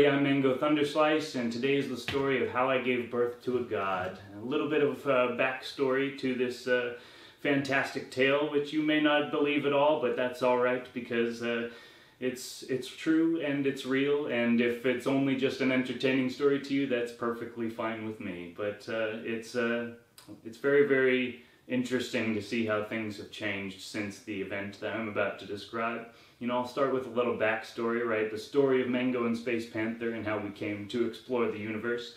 I'm Mango Thunderslice, and today is the story of how I gave birth to a god. A little bit of backstory to this fantastic tale, which you may not believe at all, but that's alright, because it's true and it's real, and if it's only just an entertaining story to you, that's perfectly fine with me. But it's very, very interesting to see how things have changed since the event that I'm about to describe. You know, I'll start with a little backstory, right? The story of Mango and Space Panther and how we came to explore the universe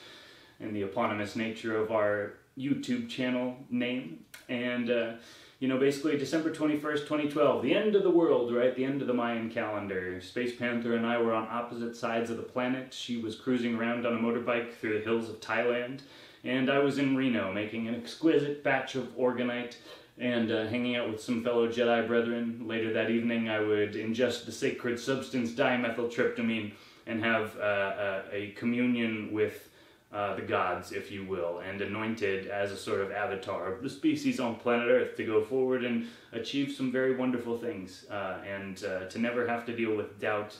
and the eponymous nature of our YouTube channel name. And, you know, basically December 21st, 2012, the end of the world, right? The end of the Mayan calendar. Space Panther and I were on opposite sides of the planet. She was cruising around on a motorbike through the hills of Thailand, and I was in Reno making an exquisite batch of organite and hanging out with some fellow Jedi brethren. Later that evening I would ingest the sacred substance dimethyltryptamine and have a communion with the gods, if you will, and anointed as a sort of avatar of the species on planet Earth to go forward and achieve some very wonderful things, and to never have to deal with doubt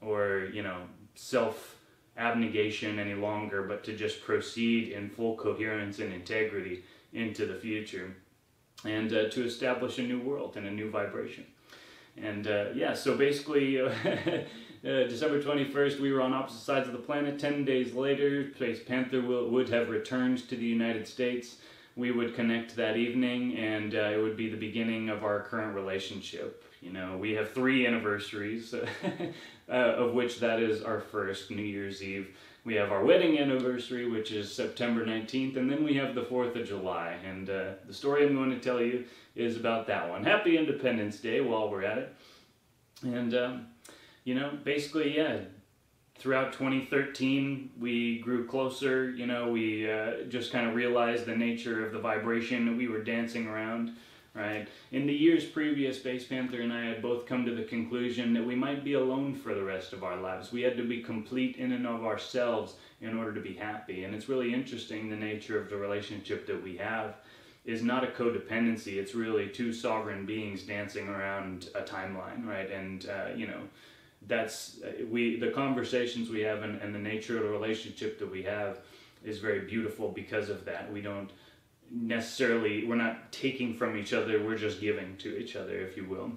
or, you know, self-abnegation any longer, but to just proceed in full coherence and integrity into the future, and to establish a new world and a new vibration. And yeah, so basically December 21st, we were on opposite sides of the planet. 10 days later, Space Panther would have returned to the United States. We would connect that evening, and it would be the beginning of our current relationship. You know, we have 3 anniversaries, of which that is our first, New Year's Eve. We have our wedding anniversary, which is September 19th, and then we have the 4th of July. And the story I'm going to tell you is about that one. Happy Independence Day while we're at it. And, you know, basically, yeah, throughout 2013, we grew closer. You know, we just kind of realized the nature of the vibration that we were dancing around. Right. In the years previous, Space Panther and I had both come to the conclusion that we might be alone for the rest of our lives. We had to be complete in and of ourselves in order to be happy. And it's really interesting, the nature of the relationship that we have is not a codependency. It's really 2 sovereign beings dancing around a timeline, right? And, you know, that's, the conversations we have and the nature of the relationship that we have is very beautiful because of that. We don't necessarily, we're not taking from each other, we're just giving to each other, if you will.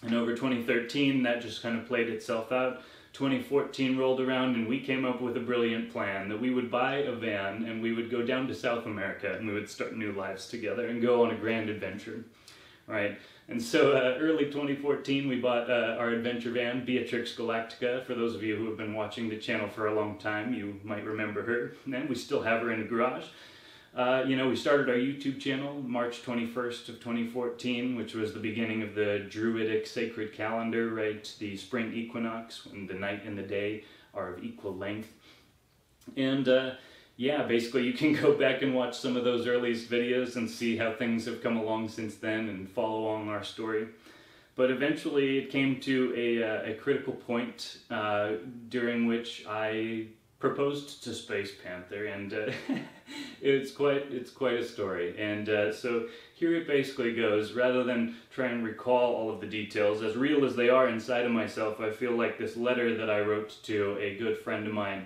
And over 2013, that just kind of played itself out. 2014 rolled around, and we came up with a brilliant plan that we would buy a van and we would go down to South America and we would start new lives together and go on a grand adventure, right? And so early 2014, we bought our adventure van, Beatrix Galactica. For those of you who have been watching the channel for a long time, you might remember her, and we still have her in the garage. You know, we started our YouTube channel March 21st of 2014, which was the beginning of the Druidic sacred calendar, right? The spring equinox, when the night and the day are of equal length. And yeah, basically you can go back and watch some of those earliest videos and see how things have come along since then and follow along our story. But eventually it came to a critical point during which I proposed to Space Panther, and it's quite a story. And so here it basically goes. Rather than try and recall all of the details, as real as they are inside of myself, I feel like this letter that I wrote to a good friend of mine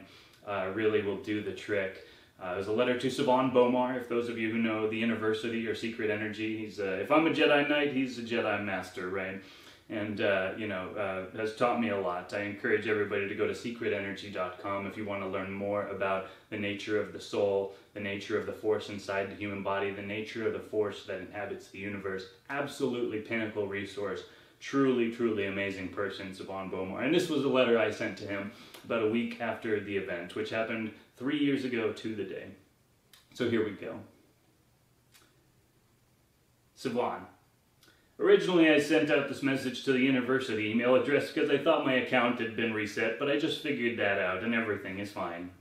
really will do the trick. It was a letter to Savan Bomar, if those of you who know the University or Secret Energy. He's if I'm a Jedi Knight, he's a Jedi Master, right? And, you know, has taught me a lot. I encourage everybody to go to secretenergy.com if you want to learn more about the nature of the soul, the nature of the force inside the human body, the nature of the force that inhabits the universe. Absolutely pinnacle resource. Truly, truly amazing person, Savan Bomar. And this was a letter I sent to him about a week after the event, which happened 3 years ago to the day. So here we go. Savan. Originally, I sent out this message to the university email address because I thought my account had been reset, but I just figured that out and everything is fine.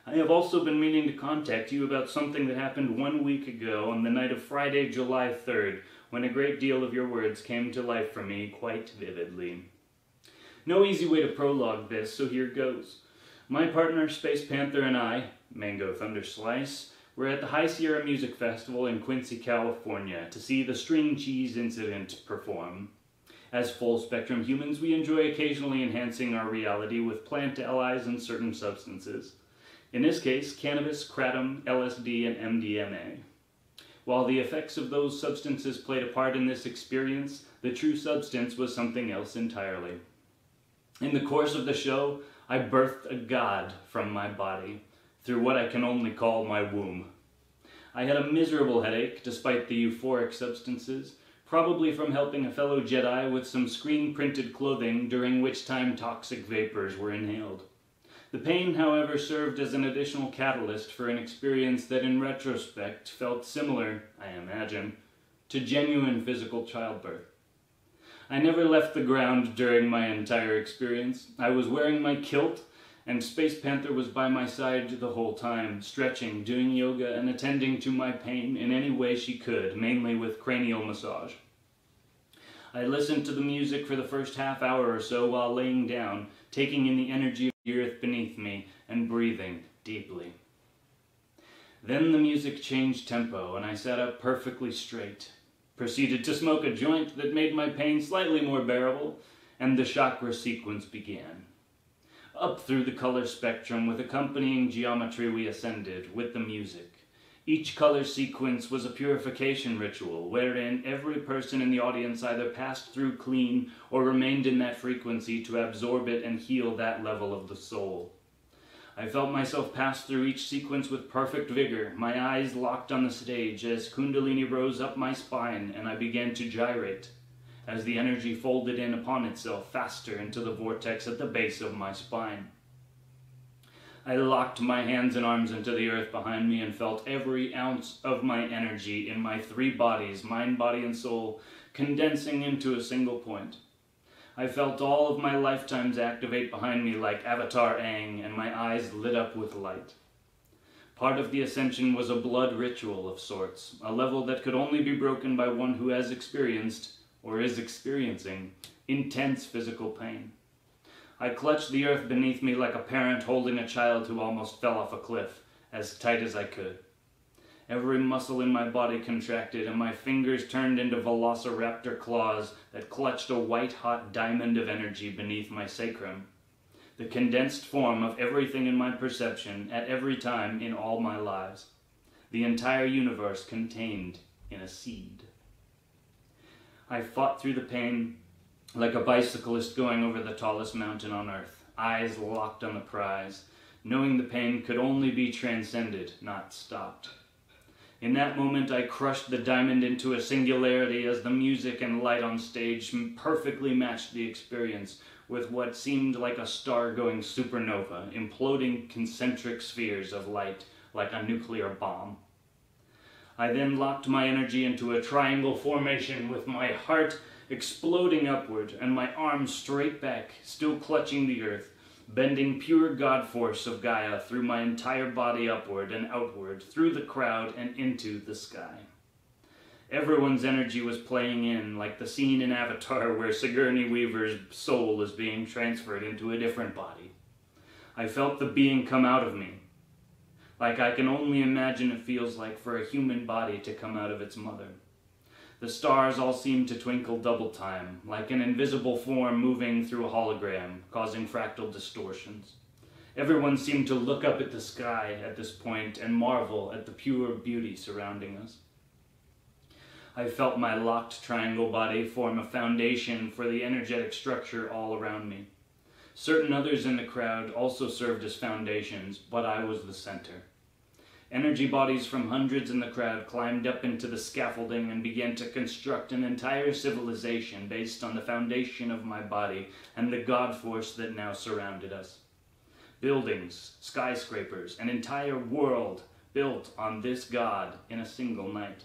I have also been meaning to contact you about something that happened 1 week ago on the night of Friday, July 3rd, when a great deal of your words came to life for me quite vividly. No easy way to prologue this, so here goes. My partner, Space Panther, and I, Mango Thunderslice, were at the High Sierra Music Festival in Quincy, California to see the String Cheese Incident perform. As full-spectrum humans, we enjoy occasionally enhancing our reality with plant allies and certain substances. In this case, cannabis, kratom, LSD, and MDMA. While the effects of those substances played a part in this experience, the true substance was something else entirely. In the course of the show, I birthed a god from my body, through what I can only call my womb. I had a miserable headache, despite the euphoric substances, probably from helping a fellow Jedi with some screen-printed clothing during which time toxic vapors were inhaled. The pain, however, served as an additional catalyst for an experience that in retrospect felt similar, I imagine, to genuine physical childbirth. I never left the ground during my entire experience. I was wearing my kilt, and Space Panther was by my side the whole time, stretching, doing yoga, and attending to my pain in any way she could, mainly with cranial massage. I listened to the music for the first half hour or so while laying down, taking in the energy of the earth beneath me and breathing deeply. Then the music changed tempo and I sat up perfectly straight, proceeded to smoke a joint that made my pain slightly more bearable, and the chakra sequence began. Up through the color spectrum with accompanying geometry we ascended with the music. Each color sequence was a purification ritual, wherein every person in the audience either passed through clean or remained in that frequency to absorb it and heal that level of the soul. I felt myself pass through each sequence with perfect vigor, my eyes locked on the stage as Kundalini rose up my spine and I began to gyrate, as the energy folded in upon itself faster into the vortex at the base of my spine. I locked my hands and arms into the earth behind me and felt every ounce of my energy in my three bodies, mind, body, and soul, condensing into a single point. I felt all of my lifetimes activate behind me like Avatar Aang, and my eyes lit up with light. Part of the ascension was a blood ritual of sorts, a level that could only be broken by one who has experienced, or is experiencing, intense physical pain. I clutched the earth beneath me like a parent holding a child who almost fell off a cliff, as tight as I could. Every muscle in my body contracted, and my fingers turned into velociraptor claws that clutched a white-hot diamond of energy beneath my sacrum, the condensed form of everything in my perception at every time in all my lives, the entire universe contained in a seed. I fought through the pain like a bicyclist going over the tallest mountain on earth, eyes locked on the prize, knowing the pain could only be transcended, not stopped. In that moment, I crushed the diamond into a singularity as the music and light on stage perfectly matched the experience with what seemed like a star-going supernova, imploding concentric spheres of light like a nuclear bomb. I then locked my energy into a triangle formation with my heart exploding upward and my arms straight back, still clutching the earth, bending pure God force of Gaia through my entire body upward and outward, through the crowd and into the sky. Everyone's energy was playing in, like the scene in Avatar where Sigourney Weaver's soul is being transferred into a different body. I felt the being come out of me, like I can only imagine it feels like for a human body to come out of its mother. The stars all seemed to twinkle double time, like an invisible form moving through a hologram, causing fractal distortions. Everyone seemed to look up at the sky at this point and marvel at the pure beauty surrounding us. I felt my locked triangle body form a foundation for the energetic structure all around me. Certain others in the crowd also served as foundations, but I was the center. Energy bodies from hundreds in the crowd climbed up into the scaffolding and began to construct an entire civilization based on the foundation of my body and the God force that now surrounded us. Buildings, skyscrapers, an entire world built on this God in a single night.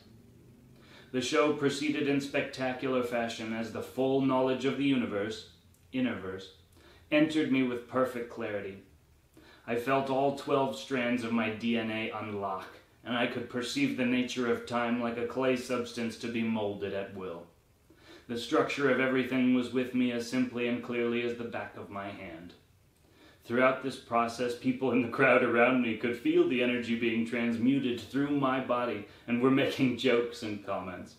The show proceeded in spectacular fashion as the full knowledge of the universe, innerverse, entered me with perfect clarity. I felt all 12 strands of my DNA unlock, and I could perceive the nature of time like a clay substance to be molded at will. The structure of everything was with me as simply and clearly as the back of my hand. Throughout this process, people in the crowd around me could feel the energy being transmuted through my body and were making jokes and comments.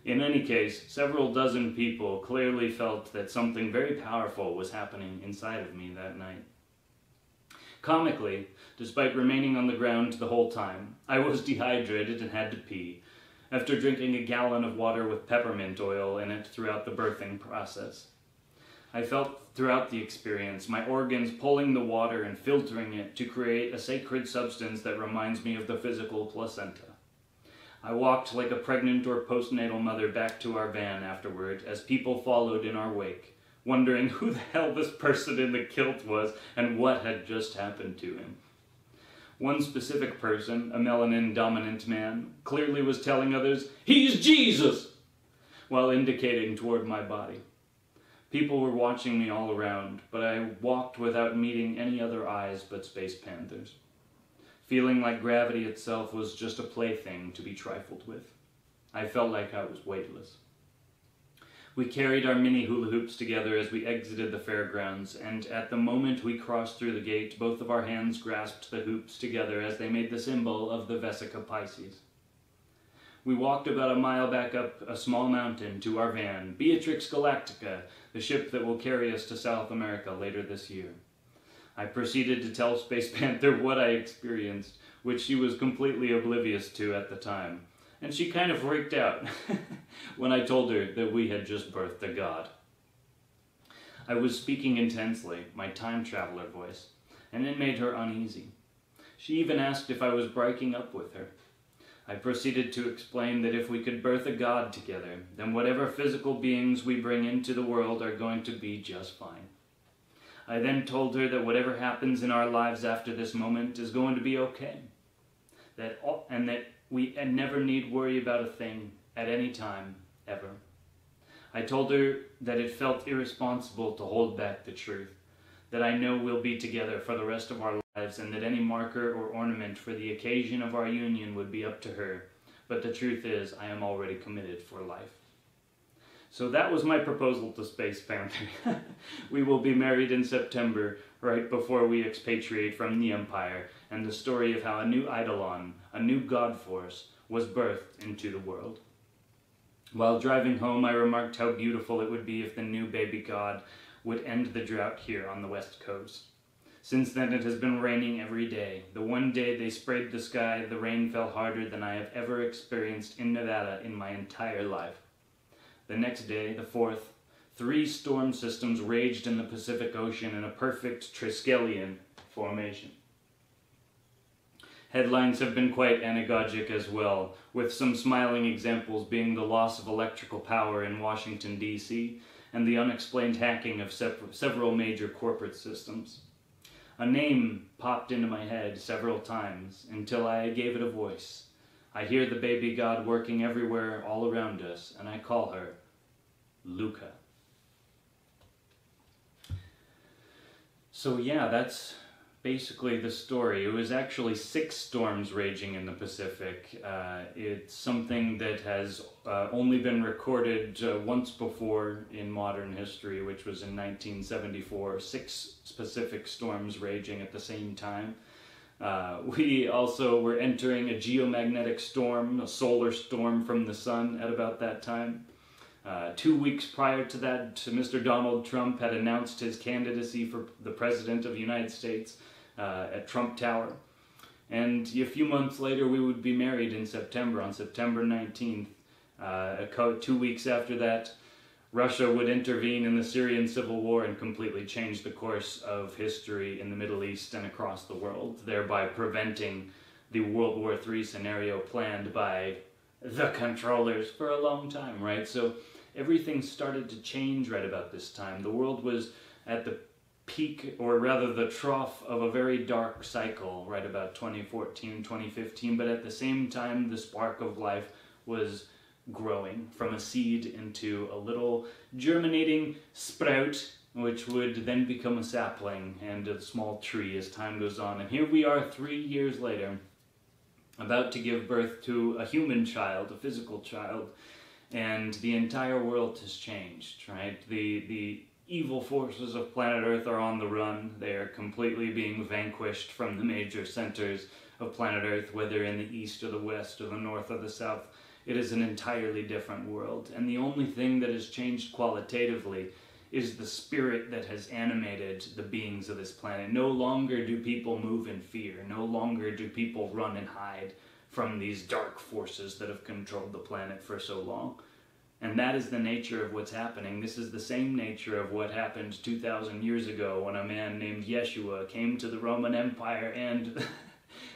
In any case, several dozen people clearly felt that something very powerful was happening inside of me that night. Comically, despite remaining on the ground the whole time, I was dehydrated and had to pee, after drinking a gallon of water with peppermint oil in it throughout the birthing process. I felt throughout the experience my organs pulling the water and filtering it to create a sacred substance that reminds me of the physical placenta. I walked like a pregnant or postnatal mother back to our van afterward as people followed in our wake, wondering who the hell this person in the kilt was and what had just happened to him. One specific person, a melanin-dominant man, clearly was telling others, "He's Jesus!" while indicating toward my body. People were watching me all around, but I walked without meeting any other eyes but Space Panthers, feeling like gravity itself was just a plaything to be trifled with. I felt like I was weightless. We carried our mini hula hoops together as we exited the fairgrounds, and at the moment we crossed through the gate, both of our hands grasped the hoops together as they made the symbol of the Vesica Pisces. We walked about a mile back up a small mountain to our van, Beatrix Galactica, the ship that will carry us to South America later this year. I proceeded to tell Space Panther what I experienced, which she was completely oblivious to at the time, and she kind of freaked out when I told her that we had just birthed a god. I was speaking intensely, my time traveler voice, and it made her uneasy. She even asked if I was breaking up with her. I proceeded to explain that if we could birth a god together, then whatever physical beings we bring into the world are going to be just fine. I then told her that whatever happens in our lives after this moment is going to be okay, and that we never need worry about a thing at any time, ever. I told her that it felt irresponsible to hold back the truth, that I know we'll be together for the rest of our lives, and that any marker or ornament for the occasion of our union would be up to her, but the truth is I am already committed for life. So that was my proposal to Space Panther. We will be married in September, right before we expatriate from the Empire, and the story of how a new Eidolon, a new god force, was birthed into the world. While driving home, I remarked how beautiful it would be if the new baby god would end the drought here on the West Coast. Since then it has been raining every day. The one day they sprayed the sky, the rain fell harder than I have ever experienced in Nevada in my entire life. The next day, the 4th, 3 storm systems raged in the Pacific Ocean in a perfect Triskelion formation. Headlines have been quite anagogic as well, with some smiling examples being the loss of electrical power in Washington, D.C., and the unexplained hacking of several major corporate systems. A name popped into my head several times until I gave it a voice. I hear the baby god working everywhere all around us, and I call her Luca. So yeah, that's basically the story. It was actually 6 storms raging in the Pacific. It's something that has only been recorded once before in modern history, which was in 1974. 6 specific storms raging at the same time. We also were entering a geomagnetic storm, a solar storm from the sun at about that time. 2 weeks prior to that, Mr. Donald Trump had announced his candidacy for the President of the United States at Trump Tower. And a few months later, we would be married in September, on September 19th. 2 weeks after that, Russia would intervene in the Syrian civil war and completely change the course of history in the Middle East and across the world, thereby preventing the World War III scenario planned by the controllers for a long time, right? So everything started to change right about this time. The world was at the peak, or rather the trough, of a very dark cycle right about 2014, 2015, but at the same time the spark of life was growing from a seed into a little germinating sprout, which would then become a sapling and a small tree as time goes on. And here we are 3 years later, about to give birth to a human child, a physical child, and the entire world has changed, right? The evil forces of planet Earth are on the run. They are completely being vanquished from the major centers of planet Earth, whether in the east or the west or the north or the south. It is an entirely different world, and the only thing that has changed qualitatively is the spirit that has animated the beings of this planet. No longer do people move in fear. No longer do people run and hide from these dark forces that have controlled the planet for so long. And that is the nature of what's happening. This is the same nature of what happened 2,000 years ago when a man named Yeshua came to the Roman Empire and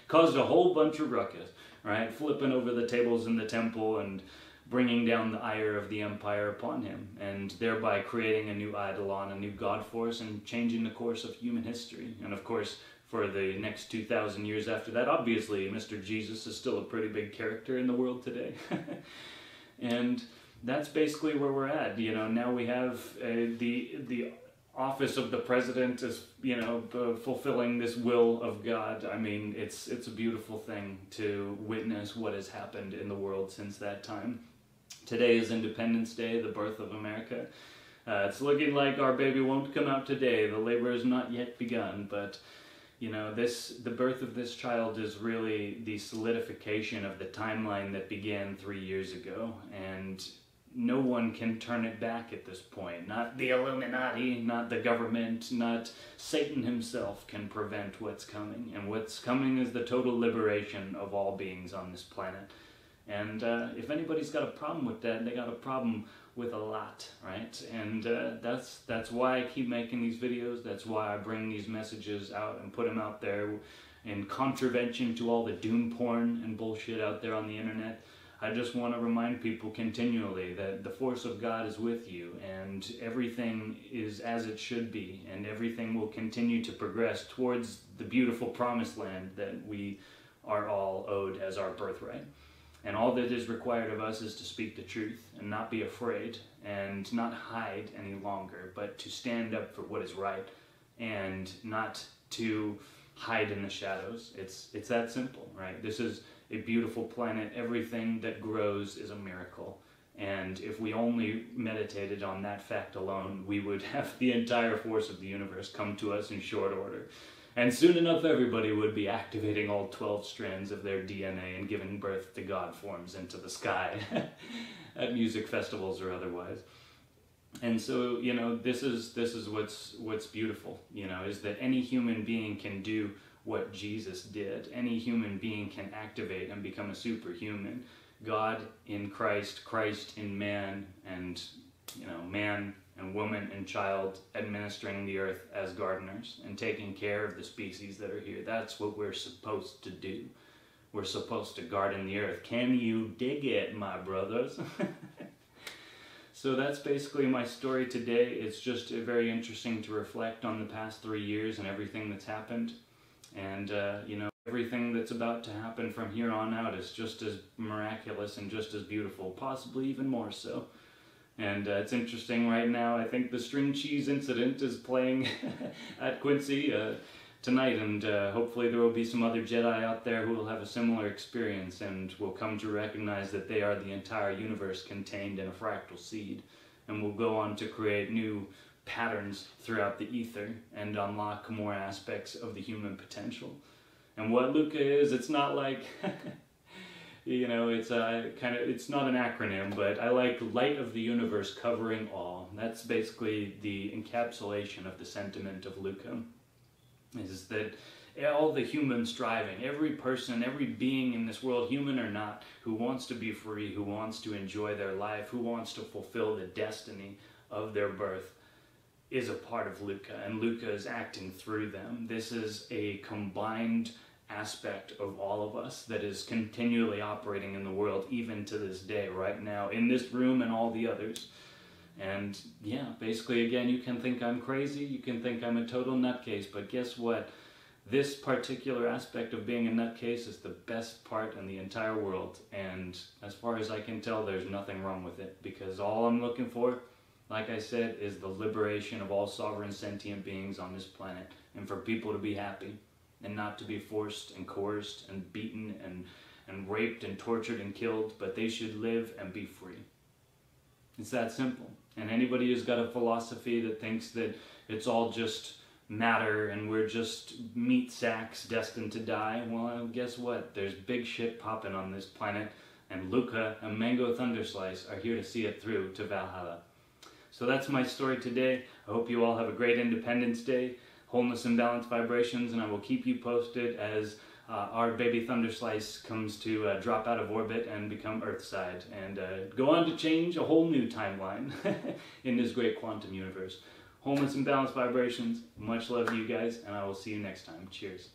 caused a whole bunch of ruckus, right? Flipping over the tables in the temple and bringing down the ire of the empire upon him, and thereby creating a new eidolon, a new god force, and changing the course of human history. And of course, for the next 2,000 years after that, obviously, Mr. Jesus is still a pretty big character in the world today. And that's basically where we're at. You know, now we have the office of the president is, you know, fulfilling this will of God. I mean, it's a beautiful thing to witness what has happened in the world since that time. Today is Independence Day, the birth of America. It's looking like our baby won't come out today. The labor has not yet begun, but you know, the birth of this child is really the solidification of the timeline that began 3 years ago, and no one can turn it back at this point. Not the Illuminati, not the government, not Satan himself can prevent what's coming. And what's coming is the total liberation of all beings on this planet. And if anybody's got a problem with that, they got a problem with a lot, right? And that's why I keep making these videos. That's why I bring these messages out and put them out there in contravention to all the doom porn and bullshit out there on the internet. I just want to remind people continually that the force of God is with you, and everything is as it should be, and everything will continue to progress towards the beautiful promised land that we are all owed as our birthright. And all that is required of us is to speak the truth and not be afraid and not hide any longer, but to stand up for what is right and not to hide in the shadows. It's that simple, right? This is a beautiful planet. Everything that grows is a miracle. And if we only meditated on that fact alone, we would have the entire force of the universe come to us in short order. And soon enough, everybody would be activating all 12 strands of their DNA and giving birth to God forms into the sky at music festivals or otherwise. And so, you know, this is what's beautiful, you know, is that any human being can do what Jesus did. Any human being can activate and become a superhuman. God in Christ, Christ in man, and, you know, man and woman and child administering the earth as gardeners and taking care of the species that are here. That's what we're supposed to do. We're supposed to garden the earth. Can you dig it, my brothers? So that's basically my story today. It's just very interesting to reflect on the past 3 years and everything that's happened. And, you know, everything that's about to happen from here on out is just as miraculous and just as beautiful, possibly even more so. And it's interesting right now, I think the string cheese incident is playing at Quincy tonight, and hopefully there will be some other Jedi out there who will have a similar experience and will come to recognize that they are the entire universe contained in a fractal seed, and will go on to create new patterns throughout the ether and unlock more aspects of the human potential. And what Luca is, it's not like... You know, it's it's not an acronym, but I like light of the universe covering all. That's basically the encapsulation of the sentiment of Luca, is that all the human striving, every person, every being in this world, human or not, who wants to be free, who wants to enjoy their life, who wants to fulfill the destiny of their birth, is a part of Luca, and Luca is acting through them. This is a combined aspect of all of us that is continually operating in the world, even to this day, right now, in this room and all the others. And yeah, basically, again, you can think I'm crazy, you can think I'm a total nutcase, but guess what? This particular aspect of being a nutcase is the best part in the entire world, and as far as I can tell, there's nothing wrong with it, because all I'm looking for, like I said, is the liberation of all sovereign sentient beings on this planet, and for people to be happy, and not to be forced and coerced and beaten and raped and tortured and killed, but they should live and be free. It's that simple. And anybody who's got a philosophy that thinks that it's all just matter and we're just meat sacks destined to die, well, guess what? There's big shit popping on this planet and Luca, a mango thunder slice, are here to see it through to Valhalla. So that's my story today. I hope you all have a great Independence Day, wholeness and balanced vibrations, and I will keep you posted as our baby thunder slice comes to drop out of orbit and become Earthside and go on to change a whole new timeline in this great quantum universe. Wholeness and balanced vibrations. Much love to you guys, and I will see you next time. Cheers.